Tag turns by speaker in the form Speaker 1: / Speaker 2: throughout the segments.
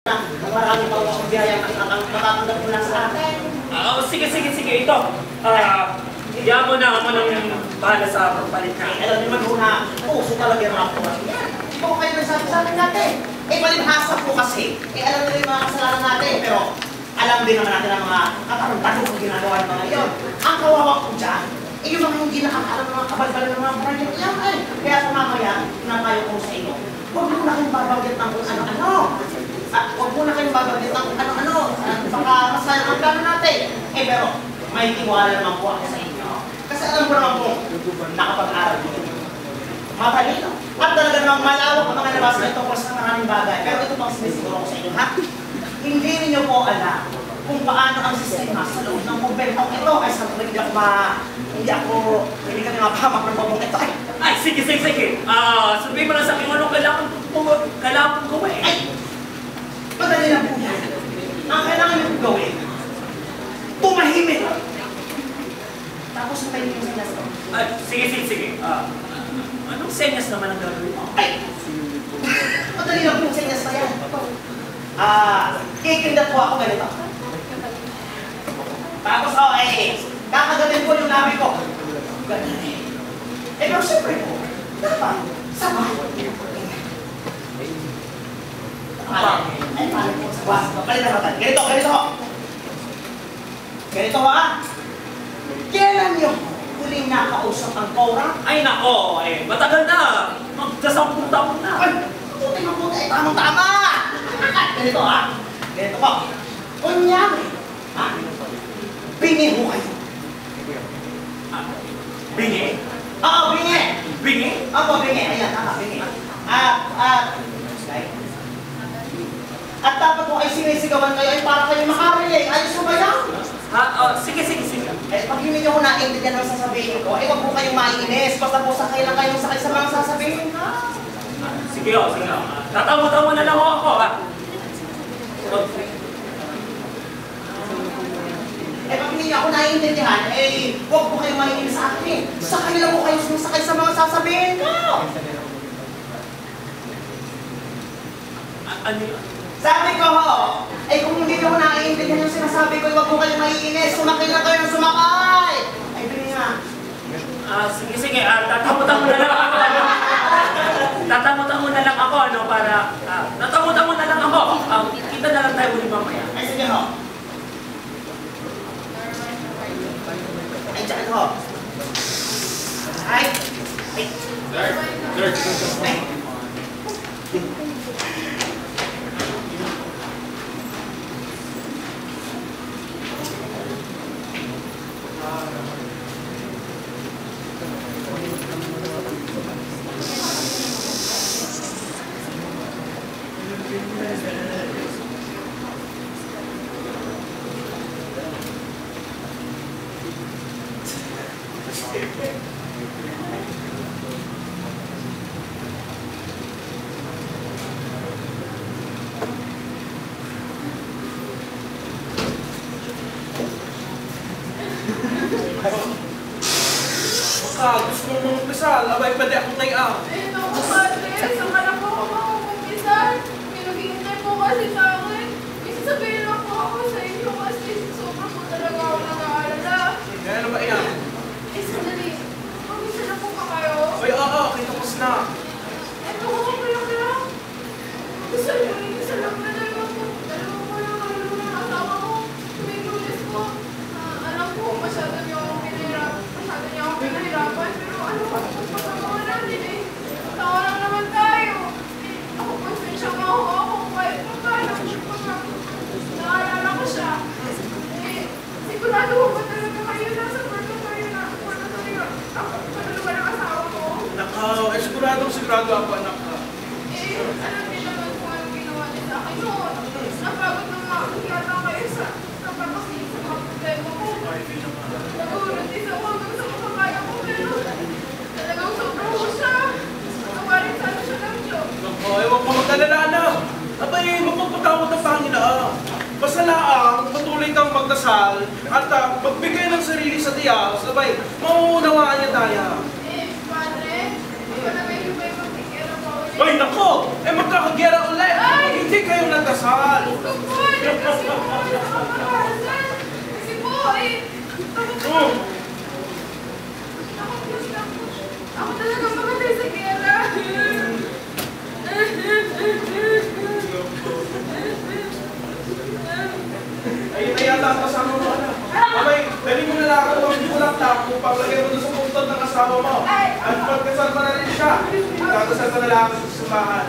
Speaker 1: Marami pa akong biyayang ang matatanggap mo lang sa atin.
Speaker 2: Sige. Ito. Hiya mo na ako ng bahala sa pagpalit na.
Speaker 1: Alam niyo man muna, puso talaga yung mga puso yan. Ito ko kayo nagsabi sa atin natin. Palibhasa po kasi. Alam nyo yung mga kasalanan natin, pero alam din naman natin ang mga katarong-tanong ang ginagawa ng mga yon. Ang kawawa po dyan, yung mga hindi nakakaalam ng mga kabalbal ng mga project yan ay. Kaya sa mamaya, pinatayo ko sa inyo. Huwag mo na kayong babagyat ng kung ano-ano. Huwag mo na kayong babagyat ng kung ano-ano. Baka masaya ang plano natin. Pero may tiwala naman po ako sa inyo. Kasi alam ko naman po, nakapag-aral ko. Matalino. At talaga namang malawak ang mga nabasa na tungkol sa maraming bagay. Pero ito pang sinisiguro ko sa inyo, ha? Hindi niyo po alam kung paano ang sistema sa loob ng gobyernong ito. Ay, hindi kami mapahamak ng babong ito.
Speaker 2: Ay, sige. Sabihin mo lang sa akin anong kailangan kong gawin.
Speaker 1: Ay, madali lang po yan. Ang kailangan niyo po gawin, tumahimik. Tapos naman yung senyas ko.
Speaker 2: Ay, sige. Anong senyas naman ang gagawin mo?
Speaker 1: Ay, madali lang po yung senyas na yan. Kikindat po ako ganito. Tapos, kakagatin po yung labi ko. Ganun eh. Pero siyempre po, dapat, sabay. Ay, paano po sa buwas? Palitan natin. Ganito. Ganito ha? Kailan niyo huling nakausap ang Cora?
Speaker 2: Ay, nako. Matagal na. Magkasampung taon na.
Speaker 1: Ay, mabuti. Tamang-tama! Ganito ha? Ganito po. Kunyari, ha? Bingi mo kayo.
Speaker 2: Bingi?
Speaker 1: Oo, bingi!
Speaker 2: Bingi?
Speaker 1: Opo, bingi. Ayan, tama, bingi. At dapat po ay sinisigawan kayo ay para kayo makarinig. Ayos mo ba yan?
Speaker 2: Sige.
Speaker 1: Pag hindi nyo ko naintindihan ang sasabihin ko, huwag po kayong maiinis. Basta po sakay lang kayong sakay sa mga sasabihin ha?
Speaker 2: Sige. Tatawa na lang ako, ha?
Speaker 1: Pag hindi nyo ako naiintindihan, huwag po kayong maiinis sa akin eh. Sakay lang po kayo sumasakay sa mga sasabihin ko.
Speaker 2: Ano yun?
Speaker 1: Sabi ko ho, kung hindi nyo ko naiintindihan yung sinasabi ko, huwag po kayong maiinis. Sumakay lang kayo ng sumakay. Ay, bili nga.
Speaker 2: Sige. Tatamutan mo na lang ako. Tatamutan mo na lang ako, kita na lang tayo ulit mamaya.
Speaker 1: Ay, sige ho. Ay, dyan ho. Ay.
Speaker 3: Gusto mo mong umpisa, labay pwede akong naiang.
Speaker 4: Naku, ate, saan po ako mag-umpisan? May naghihintay po kasi sa akin. May sasabihin lang po ako sa inyo kasi sobrang po talaga ako nag-aalala.
Speaker 3: Kaya ano ba iyan?
Speaker 4: Sandali. Mag-umpisan na po ba kayo?
Speaker 3: Ay, oo, kitapos na.
Speaker 4: Ito ko po lang. Gusto nyo rin isa lang na dalawa po ng asawa ko. Tuwing Lunes po. Alam ko, masyado niyo akong pinahirapan, pero ano ba ito pagkakawa natin eh? Tao lang naman tayo. Ako po siya ako kahit pa paano. Naalala ko siya. Sigurado ko ba talaga kayo nasa kwarto kayo na kwarto talaga? Ako, patulugan ang asawa ko.
Speaker 3: Nakaw, sigurado ako, anak ka.
Speaker 4: Alam niyo naman kung anong ginawa niya sa akin noon. Napagod na makakita kayo sa kapatid sa mga problema ko. Nagulot din sa hanggang sa makakaya ko, pero talagang sobrang ko siya. Nawarin sana siya ng Diyos.
Speaker 3: Nakaw, huwag mo mag-alala na. Abay, magpapatawad ng Panginoon. Basta laang, patuloy kang magdasal at magbigay ng sarili sa Diyos. Abay, mauunawaan niya tayo.
Speaker 4: Padre, hindi ko na medyo may magkikira pa ulit.
Speaker 3: Ay, nako! Eh, magkakagyera ulit!
Speaker 4: Ay!
Speaker 3: Hindi kayo nagdasal!
Speaker 4: Ito po, hindi kasi po nakakasal. Kasi po,
Speaker 3: Oh.
Speaker 4: ako talaga mamatay sa gera.
Speaker 3: Ayun na yata ang kasama mo, anak. Abay, dali mo na lang ako ang bulak-tak upang lagyan mo doon sa puntod ng asawa mo. At pagkasal pa na rin siya, kakasal pa na lang ako sa simbahan.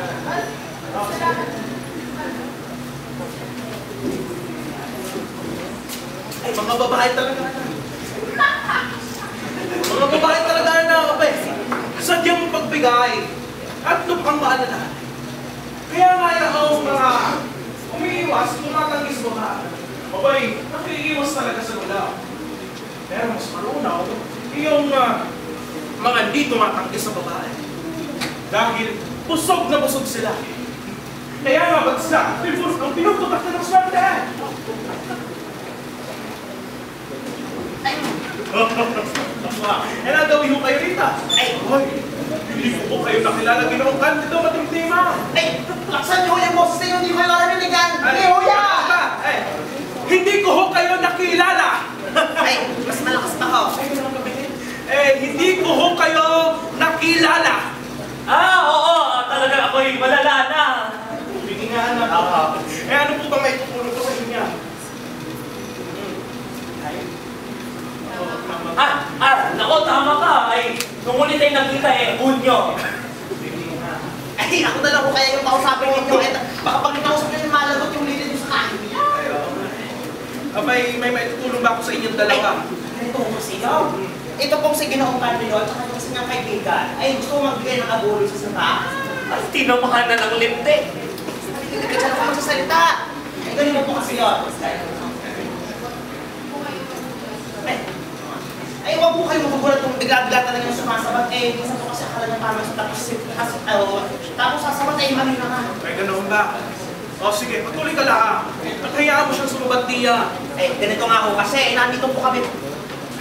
Speaker 3: Ay, mga babae talaga, anak. Mga babae talaga, anak. Abay, sadyang pagbigay at lupang maalala. Kaya nga yung mga umiiwas, tumatanggi sa babae. Abay, nakiiwas talaga sa lula. Pero mas marunaw, yung mga hindi tumatanggi sa babae. Dahil busog na busog sila. Kaya nga bagsak, ang pinuputak na ng swerte. Eh, nagawin mo kayo rita.
Speaker 1: Ay,
Speaker 3: Hoy, hindi ko kayo nakilala ginoong kandido matimtima.
Speaker 1: ay, laksan niyo yung boses niyo, hindi ko yung naranigan. Ay, huya!
Speaker 3: Eh, hindi ko ho kayo nakilala.
Speaker 1: Ay, mas malakas pa ho.
Speaker 3: Eh, hindi ko ho kayo nakilala.
Speaker 2: Oo, talaga ako'y malala na.
Speaker 3: Hindi nga anak. Eh, ano po ba may tutulong ko sa inyo?
Speaker 2: Nako, tama ka. Ay, nung ulit tayo nakita Hunyo.
Speaker 1: Ay, ako na lang ko kaya yung kausapin ninyo. Eh, baka pag nakausap niyo yung malagot yung lilid sa kain.
Speaker 3: Abay, may tutulong ba ako sa inyong dalawa?
Speaker 1: Ito po siya. Ito pong si Ginoong Carmelo at saka yung kanyang kaibigan ay gusto magbigay ng abuloy sa samba.
Speaker 2: Ay, tinamahan na ng linte.
Speaker 1: Hindi ka dyan ako magsasalita. Ay, ganun mo po kasi yun. Ay, huwag po kayo magugulat kung bigla-bigla talaga yung sumasabat. Eh, minsan po kasi akala niya parang tapos sasabat ay mali na nga.
Speaker 3: Ay, ganoon ba? O sige, patuloy ka lang. At hayaan mo siyang sumabat niya.
Speaker 1: Eh, ganito nga ho kasi, nandito po kami.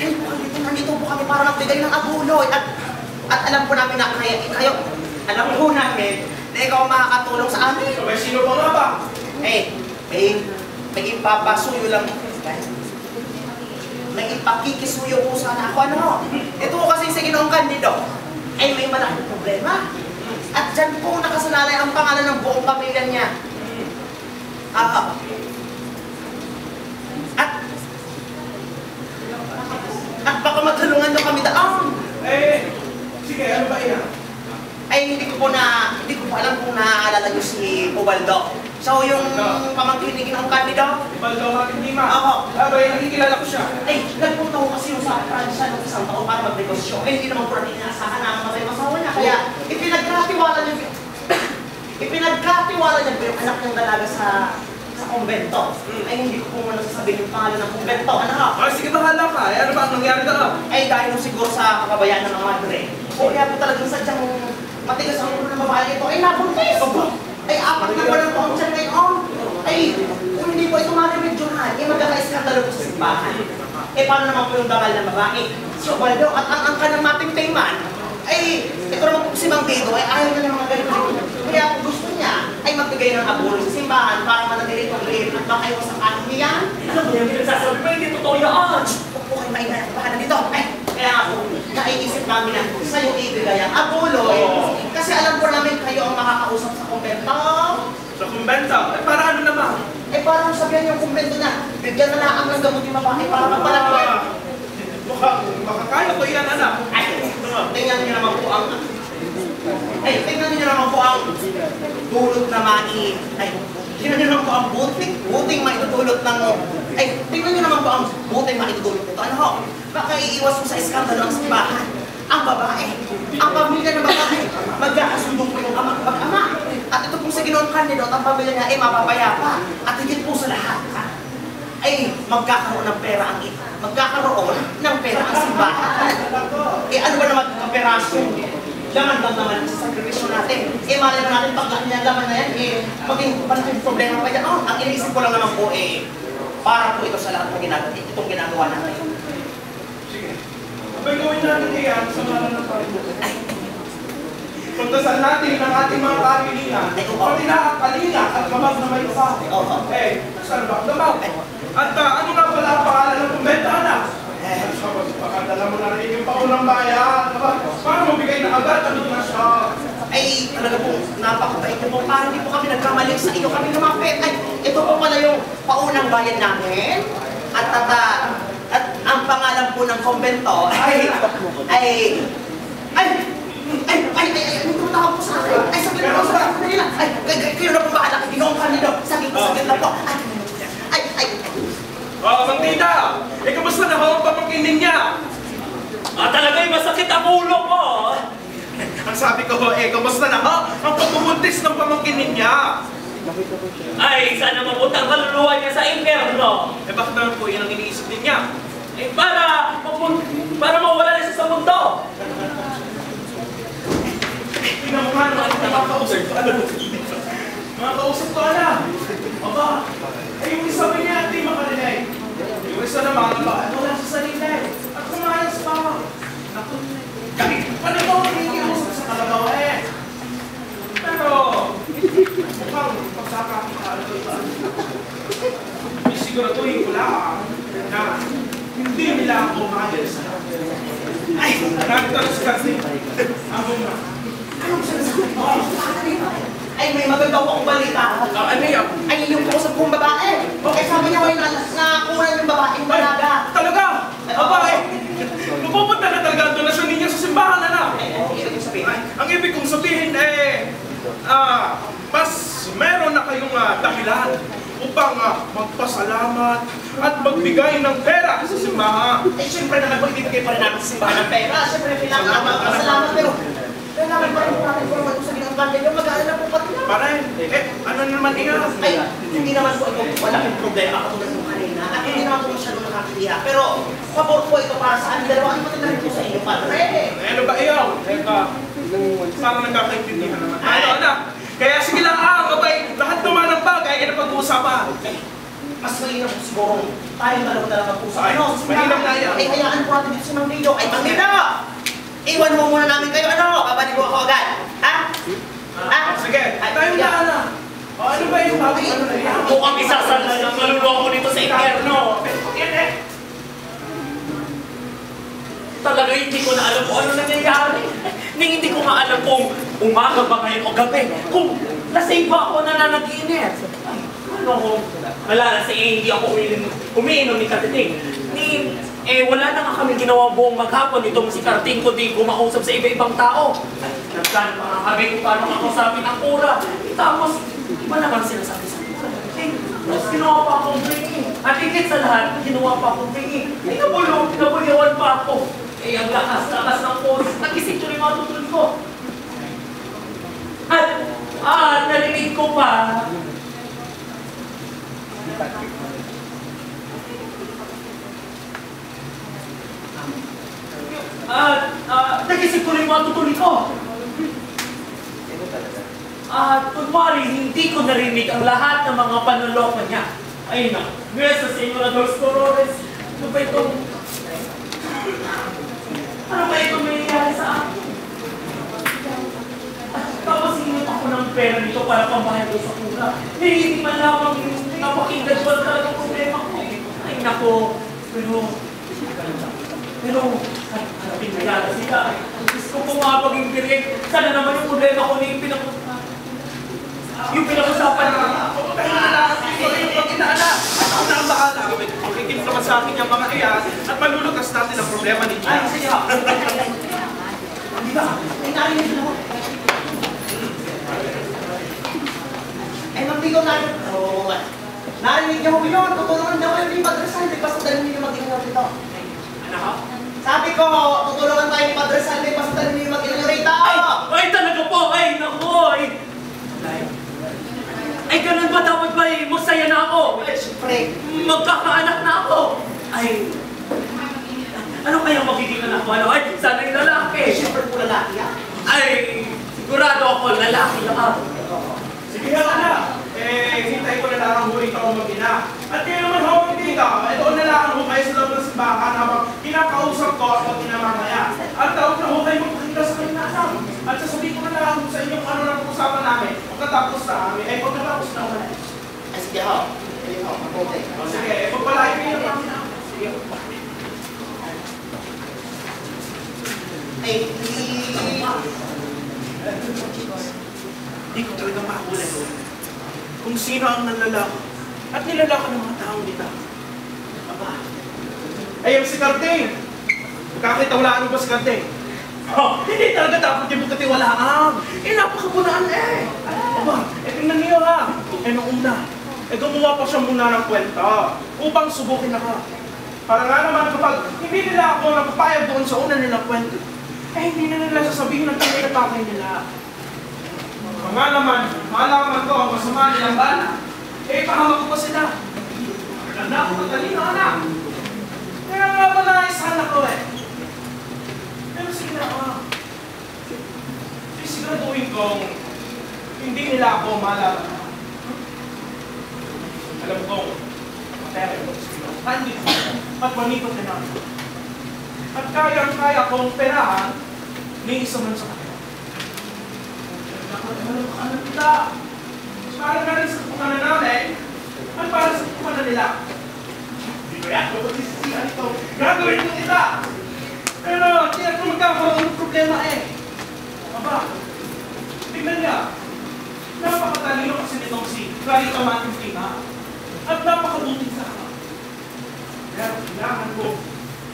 Speaker 1: Ay, nandito po kami para magbigay ng abuloy. At alam po namin na kayo, alam po namin na ikaw ang makakatulong sa amin.
Speaker 3: Abay, sino ba nga ba?
Speaker 1: Eh, may ipapasuyo lang. May ipakikisuyo po sana ako, ano? Ito po kasi si Ginoong Candido ay may malaking problema. At dyan po nakasalalay ang pangalan ng buong pamilya niya. At baka matulungan niyo kami daon.
Speaker 3: Eh, sige, ano ba yan?
Speaker 1: Ay, hindi ko po alam kung naaalala niyo si Ubaldo. So, yung pamangkin ni Ginoong Candido?
Speaker 3: Baldo Makitima.
Speaker 1: Oo.
Speaker 3: Abay, nakikilala ko siya.
Speaker 1: Ay, nagpunta ko kasi yung sa Pransya ng isang taon para magnegosyo. Eh, hindi naman po natin inaasahan na mamatay yung asawa niya. Kaya, ipinagkatiwala niya po yung anak niyang dalaga sa kumbento. Ay, hindi ko po muna sasabihin yung pangalan ng kumbento. Ano ka?
Speaker 3: Ah, sige, bahala ka. Eh, ano ba ang nangyari doon?
Speaker 1: Ay, dahil siguro sa kakabayan ng mga madre. O, kaya po talagang sadyang matigas ang ulo ng babae ito. Ay, nabuntis! Ay, apat na walang taon siya ngayon. Ay, kung hindi po ito marimedyohan, eh, magkaka-iskandalo po sa simbahan. Eh, paano naman po yung dangal ng babae? Si Ubaldo at ang angka ng mating-tayman, ay, ito naman po si Mang Dido, ay ayaw na ng mga ganito. Kaya kung gusto niya, ay magbigay ng abuloy sa simbahan para manatili itong liit at makaiwas ang kanin niya.
Speaker 2: Alam mo yung pinagsasabi mo, hindi totoo yan.
Speaker 1: Huwag po kayo maingay ang bahala dito. Ay, kaya nga po, naiisip namin na sa'yo ibigay ang abuloy. Kasi alam po namin kayo ang makakausap sa kumbento.
Speaker 3: Sa kumbento? Eh, para ano naman?
Speaker 1: Eh, parang sabihan yung kumbento na, bigyan na lang ang gamot yung babae para mapalagyan.
Speaker 3: Mukhang makakaya ko yan, anak.
Speaker 1: Ay, tingnan niyo naman po ang... Ay, tingnan niyo naman po ang dulot na tingnan niyo naman po ang buting maitutulot ng... Ay, tingnan niyo naman po ang buting maitutulot nito. Ano ho? Baka iiwas mo sa iskandalo ang simbahan. Ang babae, ang pamilya ng babae, magkakasundo po yung mag-ama. At ito pong sa Ginoong Candido at ang pamilya niya ay mapapayapa. At higit po sa lahat, ay magkakaroon ng pera ang simbahan. Eh ano ba naman ang peraso? Laman lang naman sa sakripisyo natin. Eh malay ba natin pag yan laman na yan, eh maging malaking problema pa yan. Oh, ang iniisip ko lang naman po para po ito sa lahat ng itong ginagawa natin.
Speaker 3: Sige. Abay, gawin natin yan sa ngalan ng Panginoon. Pagdasal natin ang ating mga kahilingan, pati na ang kalinga at mamag na may upa. Saan ba ang damag? At ano nga pala ang pangalan ng kumbenta, anak? Pakadala mo na rin yung paunang bayan. Para mabigay na agad ang donasyon.
Speaker 1: Ay, talaga po, napakabait niyo po. Parang hindi po kami nagkamali sa iyo. Kami lumapit. Ay, ito po pala yung paunang bayan namin. At ang pangalan po ng kumbento ay, tumutawag po sa akin. Ay, sabi na po sa akin nila. Ay, kayo na po bahala. Ginoong kami daw. Saglit lang po.
Speaker 3: Bantita! Kamusta na ho ang pamangkin niya?
Speaker 2: Talaga'y masakit ang ulo ko.
Speaker 3: Ang sabi ko, kamusta na ho ang pagmubuntis ng pamangkin niya?
Speaker 2: Ay, sana mabuti ang kaluluwa niya sa impyerno.
Speaker 3: Bakit naman po yun ang iniisip niya?
Speaker 2: Para mawala na siya sa mundo.
Speaker 3: Tingnan mo nga naman ang nakakausap ko. Mga kausap ko, anak. Aba, yung isa ba niya hindi makalinay? Yung isa naman, wala sa sarili. At kumayas pa. Naku, kahit paano ko hinihiusap sa kalabaw Pero, mukhang pagkakakita ito. Siguraduhin ko lang na hindi nila ako mayas. Ay, nagtalas kasi. Anong sinasabi mo?
Speaker 1: Ay, may maganda po akong balita.
Speaker 3: Ano yan?
Speaker 1: Ay, yung kausap kong babae. Okay, sabi niya, nakunan yung babaeng balaga.
Speaker 3: Talaga? Aba mapupunta na talaga ang donasyon ninyo sa simbahan, anak.
Speaker 1: Ibig kong sabihin.
Speaker 3: Ang ibig kong sabihin, mas meron na kayong dahilan upang magpasalamat at magbigay ng pera sa simbahan.
Speaker 1: Eh, siyempre naman po, ibibigay pa rin namin sa simbahan ng pera. Siyempre, kailangan magpasalamat, pero kailangan pa rin po natin kung mag-usapin ang banda nyo, mag-aalala po pati na.
Speaker 3: Pare, ano naman ingat?
Speaker 1: Ay, hindi naman po ito malaking problema katulad ng kanina. At hindi naman po masyadong nakakiliha. Pero, pabor po ito para sa amin dalawa. Ay, matanda rin po sa inyo, padre.
Speaker 3: Ano ba iyaw? Parang nagkakaintindihan naman. Ano, anak? Kaya sige lang, kabay, lahat naman ng bagay ay napag-uusapan.
Speaker 1: Mas mainam po siguro tayong dalawa mag-usap.
Speaker 3: Ay, mainam na yan.
Speaker 1: Ay, hayaan po natin dito si Mang Leo. Ay, Mang Leo! Iwan mo muna namin kayo. Ano? Babalik ko ako agad. Ha?
Speaker 3: Sige, tayo na, anak. Ano ba yung bagay? Ano na yan?
Speaker 2: Mukhang isasala ng kaluluwa ko dito sa impyerno. Talaga hindi ko na alam kung ano nangyayari. Hindi ko nga alam kung umaga ba ngayon o gabi. Kung lasing ba ako nananaginip. Ano ko? Wala na hindi ako umiinom ni Katiting. Wala na nga kami ginawa buong maghapon. Itong si Karting ko di kumausap sa iba-ibang tao. Nagplano pa nga kami kung paano makausapin ang kura. Tapos, iba naman sinasabi sa kura. Tapos ginawa pa akong drinking. At higit sa lahat, ginawa pa akong drinking. Nabulyawan pa ako. Ang lakas ng poses. Nag-isip ko rin mga tutulog ko. At narinig ko pa. Nag-isip ko rin mga tutulog ko. Kunwari, hindi ko narinig ang lahat ng mga panloloko niya. Ayun na. Nuestra Señora de los Dolores. Ano ba itong... Ano ba itong nangyayari sa akin? Tapos hinit ako ng pera nito para pambayad ko sa kura. Hindi man lamang napakinggan ko talagang problema ko. Ay nako. Pero, harapin na yata sila. Gusto ko nga maging direct. Sana naman yung problema ko na yung pinag-usapan na.
Speaker 3: Tayo na lang. Ito yung pag-inaanak. Ako na ang bahala. Makikinig naman sa akin yung mga iyan at malulutas natin ang problema ni Jay.
Speaker 1: Ay, sige ba? Hindi ba? Ay, narinig na ako. Ay, magbigaw na rin. Oo, narinig niyo ko yun. Tutulungan daw kayo ni Padre Salve. Basta dalhin niyo mag-ingat rito.
Speaker 2: Ano ka?
Speaker 1: Sabi ko, tutulungan tayo ni Padre Salve. Basta dalhin niyo mag-ingat rito.
Speaker 2: Ay, talaga po! Ay, naku! Ay, ganun ba dapat ba eh? Masaya na ako!
Speaker 1: Ay, siyempre.
Speaker 2: Magkakaanak na ako! Ay, ano kaya magiging anak ko? Ano? Ay, sana yung lalaki!
Speaker 1: Ay, siyempre po lalaki yan.
Speaker 2: Ay, sigurado ako, lalaki lang.
Speaker 3: Sige nga anak. Hintay ko na lang ang huwag ikaw mag-ina. At kaya naman hawag hindi ka. Doon na lang ho kayo sa loob ng simbahan habang kinakausap ko at pag-ina mamaya. At taon na ho kayo magpakita sa kanya anak. At sasabihin ko na lang pagkatapos namin, ay pagkatapos naman.
Speaker 1: Ay, sige ho. Sige ho, mabuti.
Speaker 3: O sige, pagpalain kayo ng Panginoon. Sige.
Speaker 1: Ay,
Speaker 3: Hindi ko talaga makakulay kung sino ang nanlalako at nilalako ng mga taong dito. Aba, ay ang si Karding. Kakitawalaan mo ba si Karding? Oh, hindi talaga dapat yung pagkatiwalaan. Napakabulaan eh. Aba, tingnan niyo ha. Nung una, gumawa pa siya muna ng kwenta upang subukin ako. Para nga naman kapag hindi nila ako napapayag doon sa una nilang kwento, hindi na nila sasabihin ng tagay nila. Mga naman, malaman ko ang masama nilang bala. Pahamak ko pa sila. Anak, matalino anak. Kaya nga ba naisahan ako eh. Pero sige na ako. Siguraduhin kong hindi nila ako malaman. Alam kong matera ko sila. Handit at manikot na namin. At kaya kong perahan ni isa man sa kanila. Ano kita? Para na rin sa kukunan namin at para sa kukunan nila. Hindi ko yan, mapagsisisihan ito. Gagawin ko kita! Pero, tiyak na magkakaroon ng problema eh. Aba, tingnan niya. Napakatalino kasi nitong si Clarita Matintina at napakabuting sa akin. Pero kailangan ko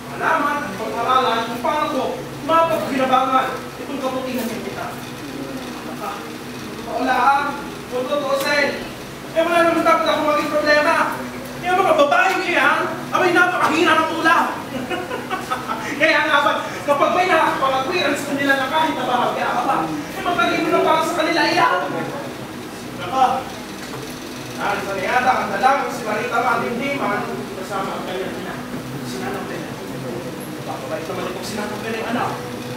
Speaker 3: malaman at pag-aralan kung paano ko mapagkinabangan itong kabutihan niya kita. Paulaan, kung tutusin. Wala naman dapat ako maging problema. Yung mga babaeng iyan, abay napakahina ng ulam. Kaya nga ba, kapag may nakakapag-clearance sa kanila na kahit nabahagya ka ba, magkalimu na para sa kanila iyan. Naka, nasa niyata ang dalang si Marita Matindiman kasama ang kanyang ina, si Nanang Pena. Bakabait naman itong si Nanang Pena yung anak.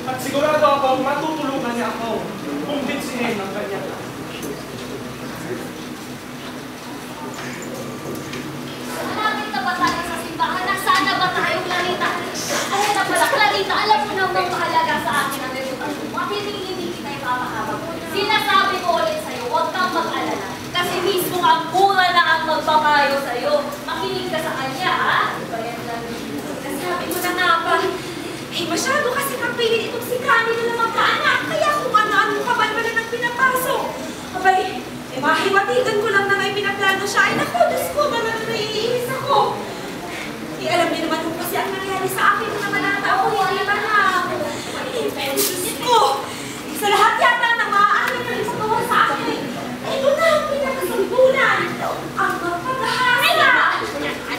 Speaker 3: At sigurado ako, matutulungan niya ako kumbinsihin ng kanyang anak.
Speaker 5: Malapit na ba tayo sa simbahan? Nasaan na ba tayo, Clarita? Ayan na pala, Clarita, alam mo naman mahalaga sa akin ang reputasyon mo at hindi kita ipapahawak. Sinasabi ko ulit sa'yo, huwag kang mag-alala. Kasi mismo ang mura na ang magpapayo sa'yo. Makinig ka sa kanya, ha? Kasabi mo na nga ba, masyado kasi kapilit itong si Camilo na magkaanak. Kaya kung ano-ano kabal mo na nang pinapasok. Abay, mahiwatigan ko lang na may pinaplano siya. Ay naku, Diyos ko, talagang naiinis ako. Alam niyo naman kung kasi ang nangyari sa akin na naman ang tao, hindi ba na ako? Diyos ko, sa lahat yata ng maaaring na rin sa akin, ito na ang pinakasambulan. Ang magpagahasa.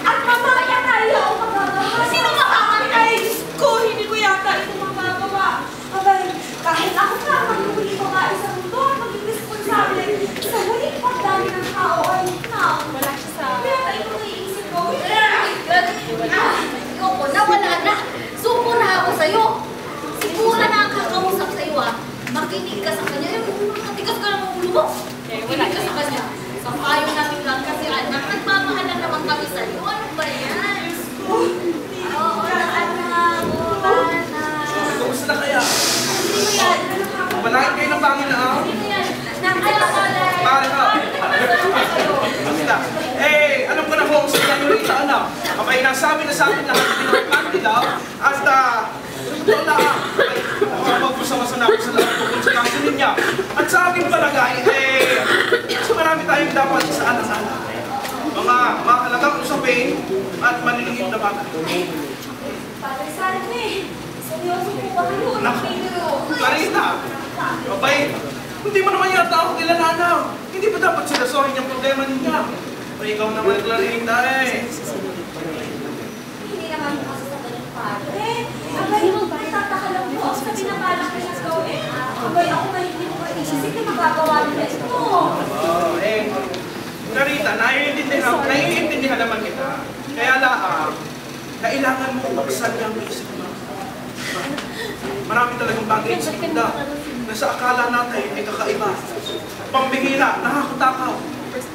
Speaker 5: At mamamatay ang magpagahasa. Sino makamatay? Diyos ko, hindi ko yata ito magagawa. Abay, kahit ako na maghuling babae sa mundo at maging responsable sa huling pagdami ng tao ay wala siya sa... Kaya ito naiisip ko. Ayoko na, wala na. Suko na ako sa'yo. Siguro na ang kakausap sa'yo makinig ka sa kanya. Matigas ka ng ulo mo. Makinig ka sa kanya. Sa payo namin lang kasi anak, nagmamahal lang naman kami sa'yo. Ano ba yan? Oo, anak.
Speaker 3: Kamusta na kaya?
Speaker 5: Hindi mo yan.
Speaker 3: Malaking kayo ng Panginoon.
Speaker 5: Hindi mo yan. Nakalakalay.
Speaker 3: Pare ka. Basta. Alam ko na kung saan yung ita anak. Kapag nasabi na sa akin lahat ng pinapagpano nila at totoo na magpusama-sama na ako sa lahat tungkol sa kaso niya. At sa aking palagay, so marami tayong dapat sa anak-anak. Mga mahalagang usapin at maliliit na bagay.
Speaker 5: Padre Salme, seryoso po ba kayo?
Speaker 3: Clarita, babay, hindi mo naman yata ako kilala. Hindi ba dapat silasohin yung problema niya? O ikaw naman, Clarita
Speaker 5: Hindi naman po kasi sa ganun, Padre. Abay, magtataka lang po ako sa binabalak niya gawin. Abay, ako na hindi mo maiisip na magagawa nila ito.
Speaker 3: Clarita, naiintindihan naman kita. Kaya kailangan mo buksan yung isip mo. Marami talagang bagay sa kita na sa akala natin ay kakaiba. Pambihira, nakakatakaw.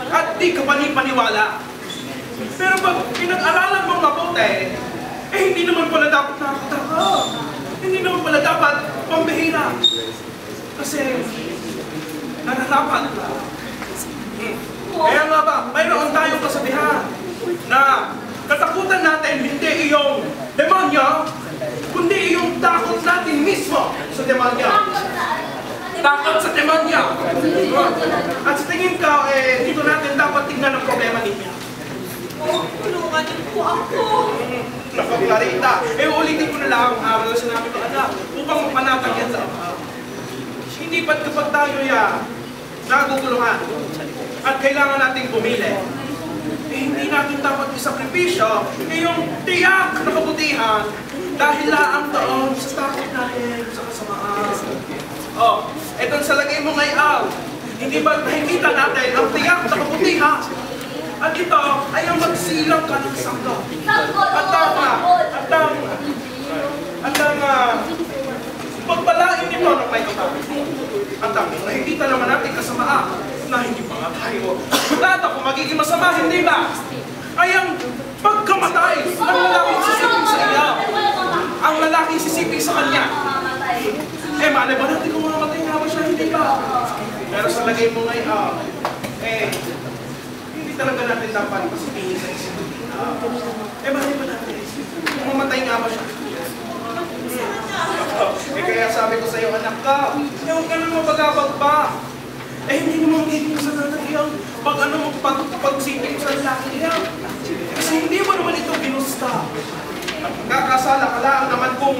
Speaker 3: At di ka panipaniwala. Pero pag pinag-aralan mong mabuti, hindi naman pala dapat nakakatakaw. Hindi naman pala dapat pambihira. Kasi nararapat Kaya nga ba, mayroon tayong kasabihan na katakutan natin hindi iyong demonyo, kundi iyong takot natin mismo sa demonyo. Takot sa demonyo. At sa tingin ka, dito natin dapat tingnan ang problema ninyo.
Speaker 4: Tulungan niyo po ako.
Speaker 3: Nakapaglarita. Ulitin ko na lang ang relasyon namin ng anak upang mapanatag yan sa ama. Hindi ba't kapag tayo naguguluhan at kailangan nating pumili, hindi natin dapat isakripisyo yung tiyak na kabutihan dahil laang doon sa takot natin sa kasamaan. Etong sa lagay mo ngayon, hindi ba nakikita natin ang tiyak na kabutihan? At ito ay ang magsilang ka ng sanglo. At ang pagpalain nito ng may kapatid. At ang nakikita naman natin kasamaan na hindi pa nga tayo. Lata kung magiging masama, hindi ba? Ay ang pagkamatay ng lalaking sisipin sa iyo. Ang lalaking sisipin sa kanya. Malay ba natin kung mamamatay nga ba siya, hindi ba? Pero sa lagay mo ngayon, hindi talaga natin dapat pasipingin sa isipin. Malay ba natin kung mamatay nga ba siya? Kaya sabi ko sa iyo, anak ka, huwag ka nang mapagabag pa. Hindi naman magiging kasalanan iyan pagsipin sa lalaki iyan. Kasi hindi mo naman ito ginusta. Kakasala ka lang naman kung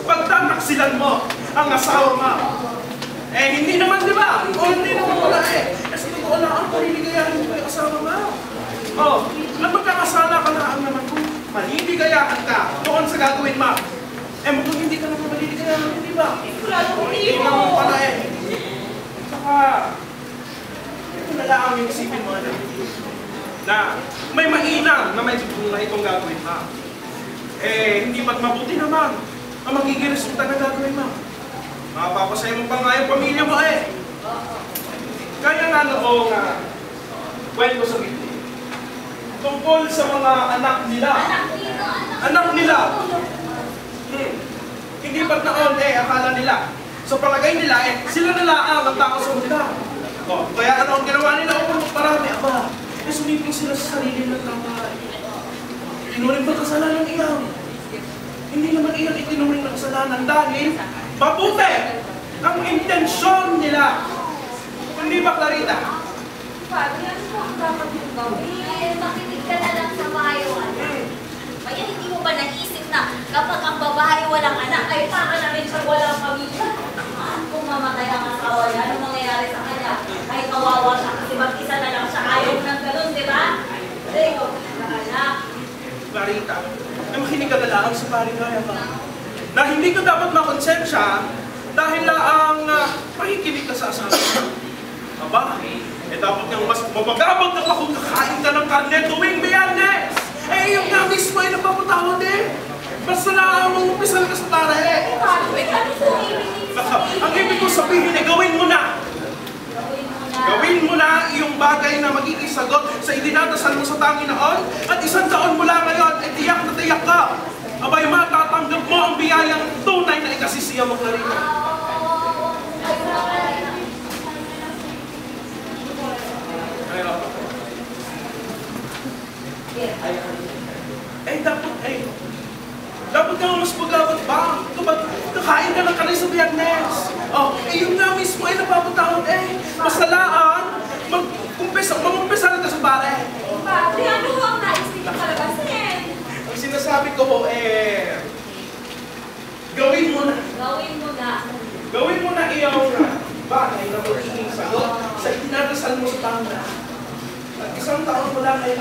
Speaker 3: pagtataksilan mo ang asawa mo. Hindi naman, di ba? Hindi naman wala Kasi totoo lang ang paliligayahan mo yung asawa mo. At magkakasala ka lang naman kung maliligayahan ka doon sa gagawin mo. Kung hindi ka naman maliligayahan, hindi ba? Hindi naman pala Saka, ito na lang yung isipin mo na may mainam na may bunga itong gagawin mo. Hindi ba't mabuti naman ang magiging resulta na gagawin mo. Mapapasaya mo pa nga yung pamilya mo Kaya nga noong kwento sa Biblia, tungkol sa mga anak nila. Anak nila. Hindi ba't naon akala nila. So palagay nila sila na lang ang tao sa kanila. Kaya ano ang ginawa nila upang magparami? Sumiping sila sa sarili ng tama. Tinuring ba kasalanan iyan? Hindi naman iyan itinuring ng kasalanan dahil mabuti ang intensyon nila. Hindi ba, Clarita?
Speaker 4: Padre, ano po ang dapat yung gawin?
Speaker 5: Makinig ka na lang sa payo, anak. Kaya hindi mo ba naisip na kapag ang babae walang anak, ay para na rin siya walang pamilya? Kung mamatay ang asawa niya, anong mangyayari sa kanya? Ay kawawa siya kasi mag-isa na lang siya. Ayaw ng ganun, di ba? Ikaw na anak.
Speaker 3: Clarita, makinig ka na lang sa paligaya ka. Na hindi ka dapat makonsensya dahil lang makikinig ka sa asawa. Dapat niyang mas mapagabag ka pa kung kakain ka ng karne tuwing Biyernes. Yung nga mismo ay napapatawad Basta na mag-umpisal ka sa tara Ang ibig ko sabihin gawin mo na. Gawin mo na iyong bagay na magiging sagot sa idinadasal mo sa Panginoon at 1 taon mula ngayon ay tiyak na tiyak ka. Matatanggap mo ang biyayang tunay na ikasisiya mo, Clarita. Dapat ka mas paglabat ba? Kakain ka ng kanay sa Biyernes. Yun nga mismo ay napapatawad Masalaan, mag-umpisa ka sa bare.
Speaker 4: Padre, ano ang nais nito kalagasin?
Speaker 3: Ang sinasabi ko gawin mo na.
Speaker 5: Gawin mo na.
Speaker 3: Gawin mo na iyong bagay na magiging sagot sa itinadasal mo sa Panginoon. At 1 taon mo lang ay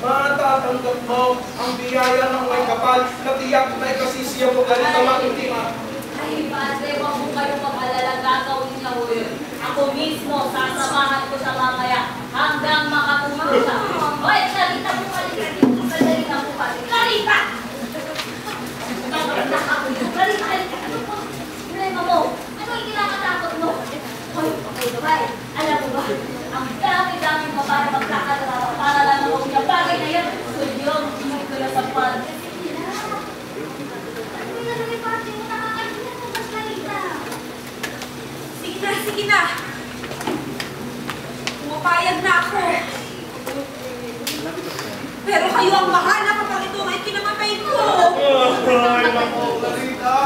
Speaker 3: matatanggap mo ang biyaya ng may kapal na tiyak na ikasisiya mo ganito makitima.
Speaker 5: Ay, Padre, huwag mo kayong mag-alala, gagawin niya ho yun. Ako mismo, sasamahan ko siya mamaya hanggang makatulog siya. Hoy, Clarita po, Clarita dito. Clarita po, Padre. Clarita! Clarita, ano po? Problema mo? Ano yung kinakatakot mo? Hoy, okay, babay. Alam mo ba? Ang dami-dami mo para magkakad para lang mo yung bagay na yan. So yun, sinagtula sa Padre. Ano yung nalipati mo? Nakakalimutan mo ba, Clarita?
Speaker 4: Sige na.
Speaker 6: kayo ang bahala kapag ito ay kinamatay ko.
Speaker 3: Ay, naku, Clarita.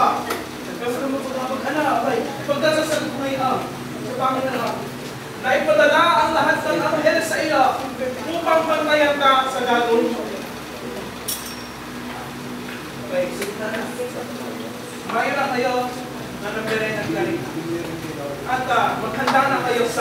Speaker 3: Huwag ka mag-alala, abay. Pagdasasal ko ngayon, sa Panginoon, na ipadala ang lahat ng anghel sa iyo upang pantayan ka sa gagawin mo. Okay, sige na. Kumain na kayo na nabere ng Clarita. At maghanda na kayo sa